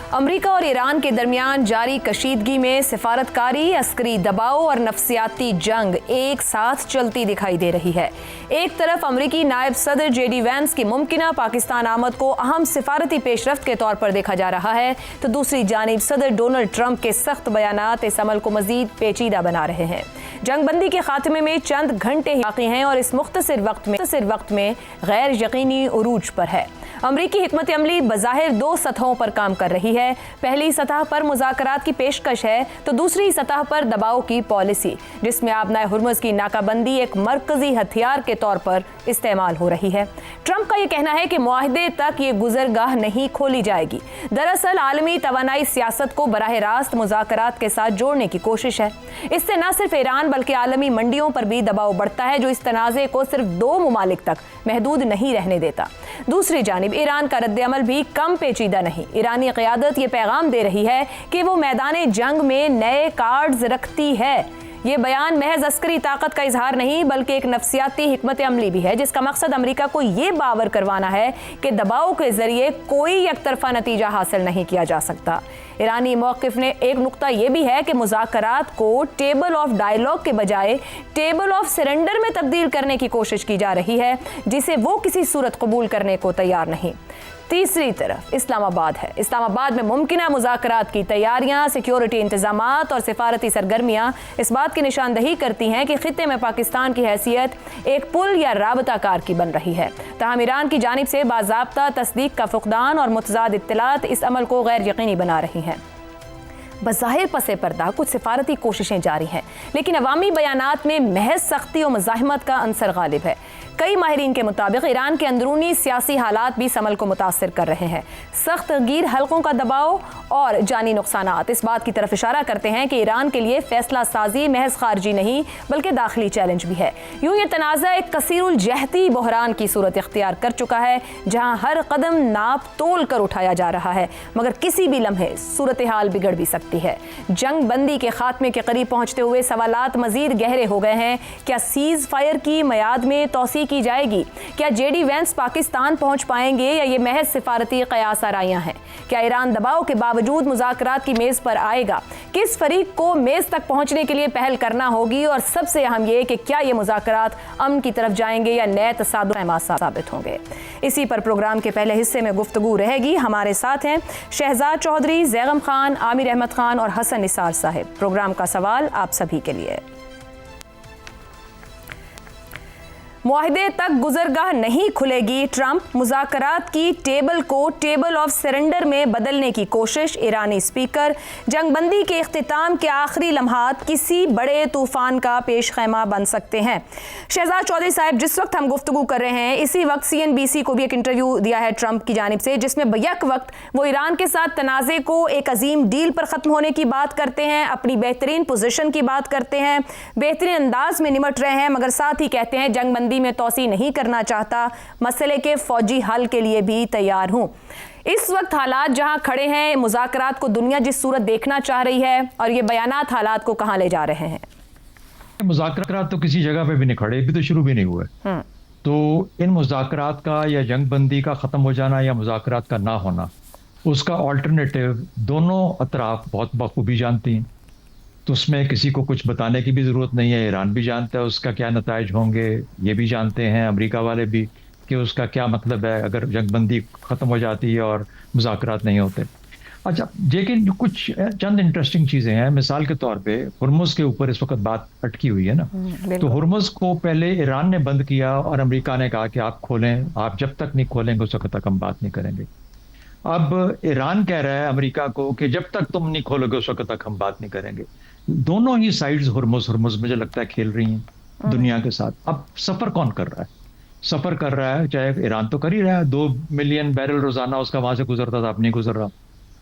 America और Iran के दरमियान जारी कशीदगी में सिफारतकारी, अस्करी दबाव और नफसियाती जंग एक साथ चलती दिखाई दे रही है। एक तरफ अमेरिकी नायब सदर JD वैंस की मुमकिना पाकिस्तान आमद को अहम सिफारती पेशरफ्त के तौर पर देखा जा रहा है, तो दूसरी जानिब सदर डोनाल्ड ट्रंप के सख्त बयानात इस अमल को मजीद पेचीदा बना रहे हैं। जंगबंदी के खात्मे में चंद घंटे ही बाकी हैं और इस मुख्तसर वक्त में गैर यकीनी उरूज पर है। अमरीकी हिकमत अमली बज़ाहिर दो सतहों पर काम कर रही है। पहली सतह पर मुज़ाकरात की पेशकश है, तो दूसरी सतह पर दबाव की पॉलिसी, जिसमें आबनाए हुर्मुज़ की नाकाबंदी एक मरकजी हथियार के तौर पर इस्तेमाल हो रही है। ट्रंप का यह कहना है कि मुआहदे तक ये गुजरगाह नहीं खोली जाएगी। दरअसल आलमी तवानाई सियासत को बराह रास्त मुज़ाकरात के साथ जोड़ने की कोशिश है। इससे न सिर्फ ईरान बल्कि आलमी मंडियों पर भी दबाव बढ़ता है, जो इस तनाज़े को सिर्फ दो मुमालिक तक महदूद नहीं रहने देता। दूसरी जानिब ईरान का रद्द-ए-अमल भी कम पेचीदा नहीं। ईरानी क़यादत ये पैगाम दे रही है कि वो मैदान जंग में नए कार्ड्स रखती है। ये बयान महज अस्करी ताकत का इजहार नहीं बल्कि एक नफसियाती हिकमत अमली भी है, जिसका मकसद अमेरिका को ये बावर करवाना है कि दबाव के जरिए कोई एकतरफा नतीजा हासिल नहीं किया जा सकता। ईरानी मौक़िफ़ ने एक नुक्ता यह भी है कि मुज़ाकरात को टेबल ऑफ डायलॉग के बजाय टेबल ऑफ सरेंडर में तब्दील करने की कोशिश की जा रही है, जिसे वो किसी सूरत कबूल करने को तैयार नहीं। तीसरी तरफ इस्लामाबाद है। इस्लामाबाद में मुमकिना मुज़ाकरात की तैयारियां, सिक्योरिटी इंतजामात और सिफारती सरगर्मियां इस बात की निशानदही करती हैं कि खित्ते में पाकिस्तान की हैसियत एक पुल या राबताकार की बन रही है। ताहम ईरान की जानिब से बाज़ाब्ता तस्दीक का फुक़दान और मुतज़ाद इत्तलात इस अमल को गैर यकीनी बना रही हैं। बज़ाहिर पसे पर्दा कुछ सिफारती कोशिशें जारी हैं, लेकिन अवामी बयानात में महज सख्ती और मुज़ाहमत का अंसर गालिब है। कई माहिरीन के मुताबिक ईरान के अंदरूनी सियासी हालात भी इस अमल को मुतासर कर रहे हैं। सख्त गिर हल्कों का दबाव और जानी नुकसानात इस बात की तरफ इशारा करते हैं कि ईरान के लिए फैसला साजी महज खारजी नहीं बल्कि दाखिली चैलेंज भी है। यूं ये तनाज़ा एक कसीरुल जहती बहरान की सूरत इख्तियार कर चुका है, जहां हर कदम नाप तोल कर उठाया जा रहा है, मगर किसी भी लम्हे सूरत हाल बिगड़ भी सकती है। जंग बंदी के खात्मे के करीब पहुंचते हुए सवालात मजीद गहरे हो गए हैं। क्या सीज फायर की मयाद में तौसी की जाएगी? क्या JD वैंस पाकिस्तान पहुंच पाएंगे या ये महज सिफारती कयास आराइयां हैं? क्या ईरान दबाव के बावजूद मुज़ाकरात की मेज़ पर आएगा? किस फरीक को मेज़ तक पहुंचने के लिए पहल करना होगी? और सबसे अहम ये कि क्या ये मुज़ाकरात अमन की तरफ जाएंगे या नए तसादुम साबित होंगे? इसी पर प्रोग्राम के पहले हिस्से में गुफ्तगू रहेगी। हमारे साथ हैं शहजाद चौधरी, जैगम खान, आमिर अहमद खान और हसन निसार साहिब। प्रोग्राम का सवाल आप सभी के लिए। मुआहदे तक गुजरगाह नहीं खुलेगी, ट्रंप मुज़ाकरात की टेबल को टेबल ऑफ सरेंडर में बदलने की कोशिश। ईरानी स्पीकर जंगबंदी के इख्तिताम के आखिरी लम्हात किसी बड़े तूफान का पेश खैमा बन सकते हैं। शहजाद चौधरी साहब, जिस वक्त हम गुफ्तगू कर रहे हैं इसी वक्त CNBC को भी एक इंटरव्यू दिया है ट्रंप की जानिब से, जिसमें बैक वक्त वो ईरान के साथ तनाज़े को एक अजीम डील पर ख़त्म होने की बात करते हैं, अपनी बेहतरीन पोजीशन की बात करते हैं, बेहतरीन अंदाज में निमट रहे हैं, मगर साथ ही कहते हैं जंगबंदी में तौसी नहीं करना चाहता, मसले के फौजी हल के लिए भी तैयार हूं। इस वक्त हालात जहां खड़े हैं, मुज़ाकरात को दुनिया जिस सूरत देखना चाह रही है, और ये बयानात हालात को कहां ले जा रहे हैं? मुज़ाकरात तो किसी जगह पे भी नहीं खड़े, अभी तो शुरू भी नहीं हुए। तो इन मुज़ाकरात का या जंगबंदी का ख़त्म हो जाना या मुज़ाकरात का ना होना, उसका ऑल्टरनेटिव दोनों अतराफ बहुत बखूबी जानती हैं। तो उसमें किसी को कुछ बताने की भी ज़रूरत नहीं है। ईरान भी जानता है उसका क्या नताइज होंगे, ये भी जानते हैं अमेरिका वाले भी कि उसका क्या मतलब है अगर जंगबंदी ख़त्म हो जाती है और मुज़ाकरात नहीं होते। अच्छा, लेकिन कुछ चंद इंटरेस्टिंग चीज़ें हैं। मिसाल के तौर पे हुर्मुज़ के ऊपर इस वक्त बात अटकी हुई है ना, तो हुर्मुज़ को पहले ईरान ने बंद किया और अमेरिका ने कहा कि आप खोलें, आप जब तक नहीं खोलेंगे उस वक्त तक हम बात नहीं करेंगे। अब ईरान कह रहा है अमेरिका को कि जब तक तुम नहीं खोलोगे उस वक्त तक हम बात नहीं करेंगे। दोनों ही साइड्स हुर्मुज़ मुझे लगता है खेल रही हैं दुनिया के साथ। अब सफ़र कौन कर रहा है? सफ़र कर रहा है चाहे ईरान तो कर ही रहा है, 2 मिलियन बैरल रोज़ाना उसका वहाँ से गुजरता था, अब नहीं गुजर रहा।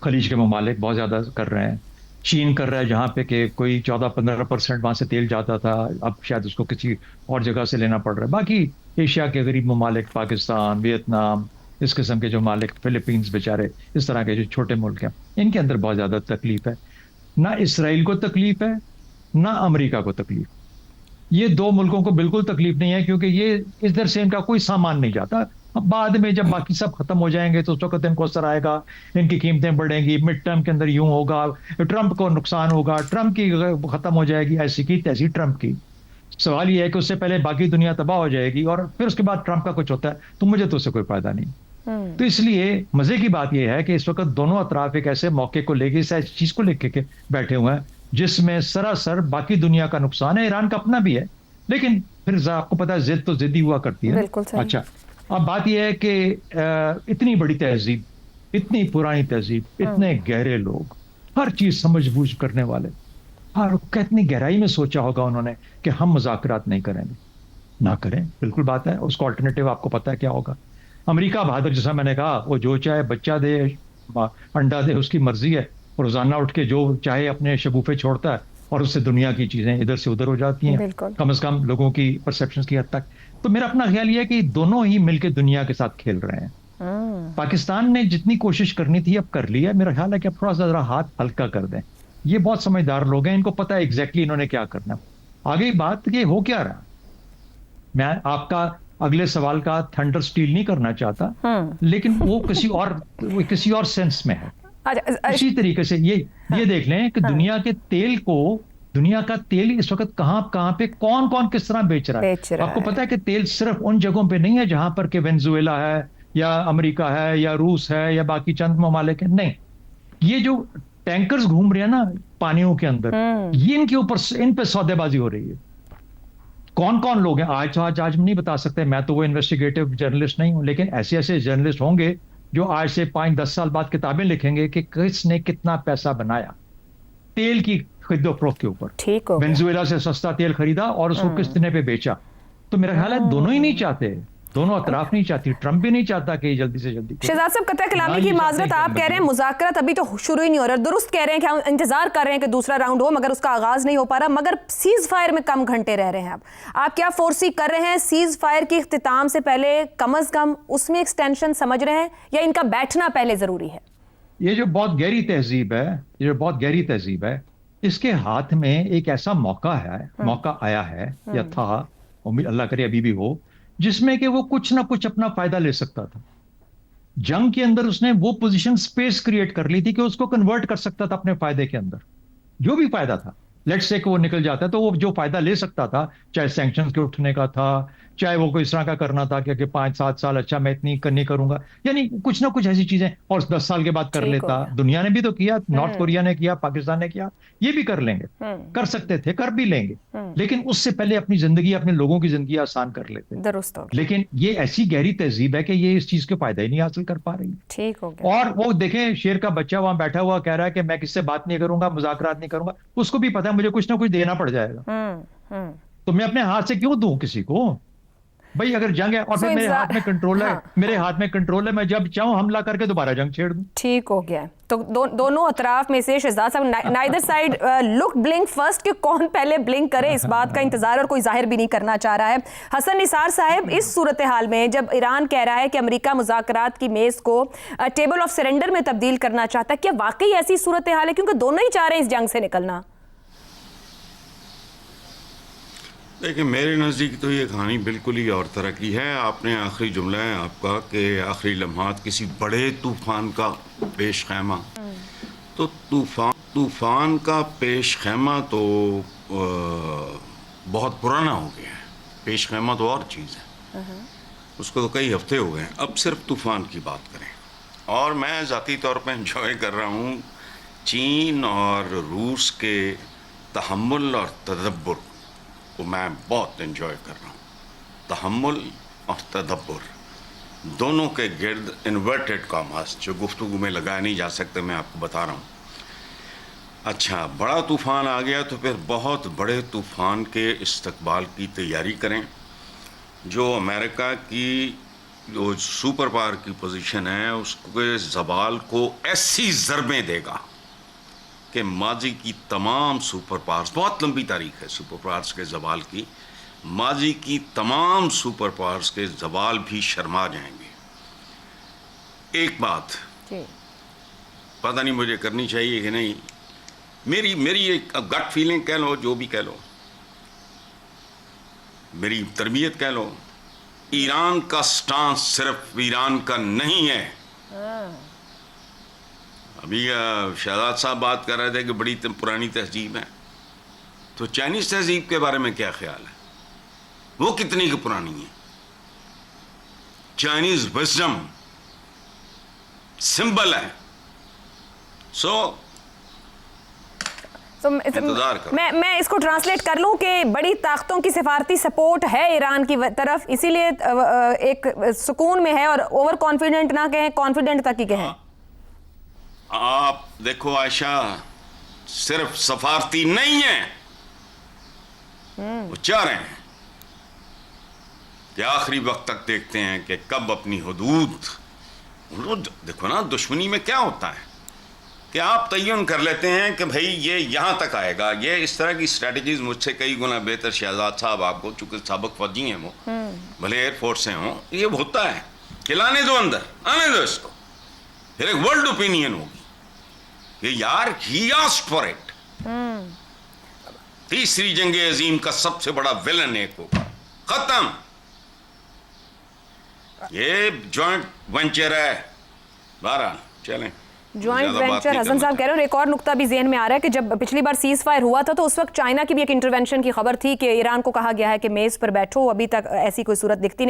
खलीज के ममालिक बहुत ज़्यादा कर रहे हैं। चीन कर रहा है, जहाँ पे कि कोई 14-15% वहाँ से तेल जाता था, अब शायद उसको किसी और जगह से लेना पड़ रहा है। बाकी एशिया के गरीब ममालिक, पाकिस्तान, वियतनाम, इस किस्म के जो मालिक, फिलीपींस बेचारे, इस तरह के जो छोटे मुल्क हैं, इनके अंदर बहुत ज़्यादा तकलीफ है। ना इसराइल को तकलीफ है ना अमेरिका को तकलीफ। ये दो मुल्कों को बिल्कुल तकलीफ नहीं है, क्योंकि ये इधर से इनका कोई सामान नहीं जाता। अब बाद में जब बाकी सब खत्म हो जाएंगे तो उस वक्त इनको असर आएगा, इनकी कीमतें बढ़ेंगी, मिड टर्म के अंदर यूं होगा, ट्रंप को नुकसान होगा, ट्रंप की खत्म हो जाएगी, ऐसी की तैसी ट्रंप की। सवाल ये है कि उससे पहले बाकी दुनिया तबाह हो जाएगी और फिर उसके बाद ट्रंप का कुछ होता है तो मुझे तो उससे कोई फायदा नहीं। तो इसलिए मजे की बात यह है कि इस वक्त दोनों अतराफ एक ऐसे मौके को लेके, इस ऐसी चीज को लेके के बैठे हुए हैं जिसमें सरासर बाकी दुनिया का नुकसान है, ईरान का अपना भी है, लेकिन फिर आपको पता है जिद तो जिद ही हुआ करती है। बिल्कुल सही। अच्छा, अब बात यह है कि इतनी बड़ी तहजीब, इतनी पुरानी तहजीब, इतने गहरे लोग, हर चीज समझ बूझ करने वाले, और कितनी गहराई में सोचा होगा उन्होंने कि हम मुज़ाकरात नहीं करेंगे। ना करें, बिल्कुल बात है, उसका ऑल्टरनेटिव आपको पता है क्या होगा। अमेरिका बहादुर, जैसा मैंने कहा, वो जो चाहे बच्चा दे, अंडा दे, उसकी मर्जी है, रोजाना उठ के जो चाहे अपने शगुफे छोड़ता है और उससे दुनिया की चीजें इधर से उधर हो जाती हैं, कम से कम लोगों की परसेप्शन की हद तक। तो मेरा अपना ख्याल यह है कि दोनों ही मिलकर दुनिया के साथ खेल रहे हैं। पाकिस्तान ने जितनी कोशिश करनी थी अब कर ली है, मेरा ख्याल है कि अब थोड़ा सा जरा हाथ हल्का कर दें। ये बहुत समझदार लोग हैं, इनको पता है एग्जैक्टली इन्होंने क्या करना। आगे बात ये हो क्या रहा, मैं आपका अगले सवाल का थंडर स्टील नहीं करना चाहता, लेकिन वो किसी और सेंस में है। इसी तरीके से ये देख लें कि दुनिया का तेल इस वक्त कहां पे कौन कौन किस तरह बेच रहा है। आपको पता है कि तेल सिर्फ उन जगहों पे नहीं है जहां पर कि वेनेजुएला है या अमेरिका है या रूस है या बाकी चंद ममालिक है, नहीं, ये जो टैंकर्स घूम रहे हैं ना पानियों के अंदर, ये इनके ऊपर, इन पे सौदेबाजी हो रही है। कौन कौन लोग हैं आज नहीं बता सकते, मैं तो वो इन्वेस्टिगेटिव जर्नलिस्ट नहीं हूं, लेकिन ऐसे ऐसे जर्नलिस्ट होंगे जो आज से 5-10 साल बाद किताबें लिखेंगे कि किसने कितना पैसा बनाया तेल की खरीदो फरोख्त के ऊपर। ठीक हो, वेनेजुएला से सस्ता तेल खरीदा और उसको किसने पे बेचा। तो मेरा ख्याल है दोनों ही नहीं चाहते, दोनों अतराफ नहीं चाहती, ट्रंप भी नहीं चाहता कि जल्दी से जल्दी। शहजाद साहब, कतई कलामी की माजरत, आप कह रहे हैं मुज़ाकरात अभी तो शुरू ही नहीं हो रहा, दुरुस्त कह रहे हैं कि हम इंतजार कर रहे हैं कि दूसरा राउंड हो, मगर उसका आगाज नहीं हो पा रहा, मगर सीज फायर में कम घंटे रह रहे हैं। आप क्या फोर्सी कर रहे हैं सीज फायर के इख्तिताम से पहले कम अज कम उसमें एक्सटेंशन समझ रहे हैं, या इनका बैठना पहले जरूरी है? ये जो बहुत गहरी तहजीब है, इसके हाथ में एक ऐसा मौका आया है या था, उम्मीद अल्लाह करे अभी भी हो, जिसमें कि वो कुछ ना कुछ अपना फायदा ले सकता था। जंग के अंदर उसने वो पोजीशन स्पेस क्रिएट कर ली थी कि उसको कन्वर्ट कर सकता था अपने फायदे के अंदर, जो भी फायदा था। लेट्स से कि वो निकल जाता है तो वो जो फायदा ले सकता था, चाहे सैंक्शंस के उठने का था, चाहे वो कोई इस तरह का करना था कि 5-7 साल अच्छा मैं इतनी करनी करूंगा, यानी कुछ ना कुछ ऐसी चीजें, और 10 साल के बाद कर लेता। दुनिया ने भी तो किया, नॉर्थ कोरिया ने किया, पाकिस्तान ने किया, ये भी कर लेंगे, कर सकते थे, कर भी लेंगे, लेकिन उससे पहले अपनी जिंदगी, अपने लोगों की जिंदगी आसान कर लेते। लेकिन ये ऐसी गहरी तहजीब है कि ये इस चीज के फायदा ही नहीं हासिल कर पा रही। ठीक हो गया। और वो देखें, शेर का बच्चा वहां बैठा हुआ कह रहा है कि मैं किससे बात नहीं करूंगा, मुज़ाकरात नहीं करूंगा, उसको भी पता है मुझे कुछ ना कुछ देना पड़ जाएगा, तो मैं अपने हाथ से क्यों दूं किसी को भाई, अगर जंग है और फिर मेरे हाथ में कंट्रोल है, मेरे हाथ में कंट्रोल है, मैं जब चाहूं हमला करके दोबारा जंग छेड़ दूं। ठीक हो गया। तो दोनों अतराफ में से शहजाद साहब, neither side look blink first कि कौन पहले ब्लिंक करे, इस बात का इंतजार और कोई जाहिर भी नहीं करना चाह रहा है। हसन निसार साहब, इस सूरत हाल में जब ईरान कह रहा है कि अमेरिका मुज़ाकरात की मेज को टेबल ऑफ सरेंडर में तब्दील करना चाहता है, क्या वाकई ऐसी सूरत हाल है, क्योंकि दोनों ही चाह रहे हैं इस जंग से निकलना? देखिए, मेरे नज़दीक तो ये कहानी बिल्कुल ही और तरह की है। आपने आखिरी जुमला है आपका कि आखिरी लम्हात किसी बड़े तूफान का पेश खैमा, तो तूफान का पेश खैमा तो बहुत पुराना हो गया है। पेश खैमा तो और चीज़ है, उसको तो कई हफ्ते हो गए। अब सिर्फ तूफान की बात करें, और मैं ज़ाती तौर पर इंजॉय कर रहा हूँ चीन और रूस के तहम्मुल और तदब्बुर को, मैं बहुत एंजॉय कर रहा हूँ। तहम्मुल और तदब्बुर दोनों के गिर्द इन्वर्टेड कॉमास जो गुफ्तगू में लगाए नहीं जा सकते, मैं आपको बता रहा हूँ। अच्छा, बड़ा तूफ़ान आ गया तो फिर बहुत बड़े तूफ़ान के इस्तकबाल की तैयारी करें। जो अमेरिका की जो सुपर पावर की पोजीशन है, उसके ज़वाल को ऐसी ज़रबें देगा कि माजी की तमाम सुपर पावर्स, बहुत लंबी तारीख है सुपर पावर्स के ज़वाल की, माजी की तमाम सुपर पावर्स के ज़वाल भी शर्मा जाएंगे। एक बात पता नहीं मुझे करनी चाहिए कि नहीं, मेरी एक गट फीलिंग कह लो, जो भी कह लो, मेरी तरबियत कह लो, ईरान का स्टांस सिर्फ ईरान का नहीं है। अभी शहजाद साहब बात कर रहे थे कि बड़ी पुरानी तहजीब है, तो चाइनीज तहजीब के बारे में क्या ख्याल है? वो कितनी की पुरानी है? चाइनीज विजडम सिंबल है। इंतजार करो। मैं इसको ट्रांसलेट कर लूं कि बड़ी ताकतों की सिफारती सपोर्ट है ईरान की तरफ, इसीलिए एक सुकून में है और ओवर कॉन्फिडेंट ना कहें, कॉन्फिडेंट तक ही कहें। आप देखो आयशा, सिर्फ सफारती नहीं है, वो चाह रहे हैं कि आखिरी वक्त तक देखते हैं कि कब अपनी हुदूद, देखो ना दुश्मनी में क्या होता है कि आप तयन कर लेते हैं कि भाई ये यहां तक आएगा। ये इस तरह की स्ट्रेटजीज मुझसे कई गुना बेहतर शहजाद साहब आपको, चूंकि साबिक फौजी हैं वो, भले एयरफोर्स से हों, ये होता है कि लाने दो अंदर, आने दो इसको, फिर एक वर्ल्ड ओपिनियन होगी कि यार ही आस्क्ड फॉर इट। तीसरी जंगे अजीम का सबसे बड़ा विलन एक होगा, खत्म। ये जॉइंट वेंचर है। बहरहाल चलें, जॉइंट वेंचर। हसन साहब कह रहे हैं, एक और नुक्ता भी ज़हन में आ रहा है कि जब पिछली बार सीज फायर हुआ था तो उस वक्त चाइना की भी एक इंटरवेंशन की खबर थी कि ईरान को कहा गया है कि मेज पर बैठो, अभी तक ऐसी कोई सूरत दिखती नहीं।